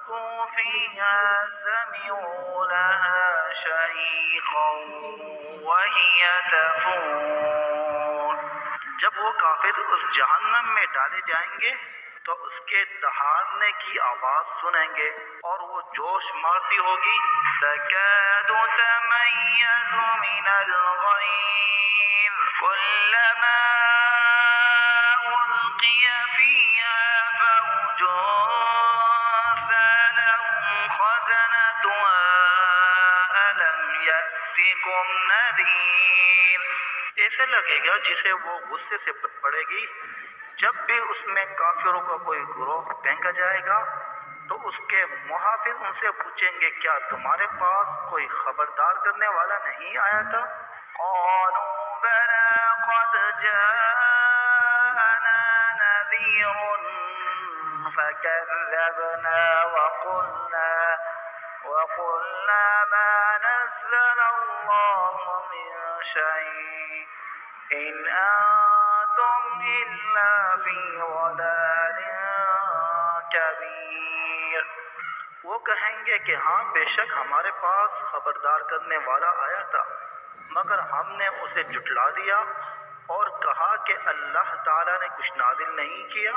فألقوا فيها سمعوا لها شهيقا وهي تفور۔ جب وہ کافر اس جہنم میں ڈالے جائیں گے تو اس کے دہاڑنے کی آواز سنیں گے اور وہ جوش مارتی ہوگی۔ تکاد تمیز من الغیظ کلما القی فیہا فوج سألهم خزنتها ألم یأتکم نذیر۔ ایسے لگے گا جسے وہ غصے سے پھٹ پڑے گی۔ جب بھی اس میں کافروں کا کوئی گروہ پھینکا جائے گا تو اس کے محافظ ان سے پوچھیں گے کیا تمہارے پاس کوئی خبردار کرنے والا نہیں آیا تھا؟ قالوا بلى قد جاءنا نذير فكذبنا وقلنا ما نزل الله من شيء إن أنتم إلا في ضلال كبير۔ وہ کہیں گے کہ ہاں بے شک ہمارے پاس خبردار کرنے والا آیا تھا مگر ہم نے اسے جھٹلا دیا اور کہا کہ اللہ تعالیٰ نے کچھ نازل نہیں کیا۔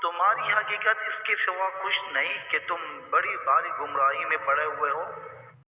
تمہاری حقیقت اس کے سوا کچھ نہیں کہ تم بڑی بھاری گمراہی میں پڑے ہوئے ہو۔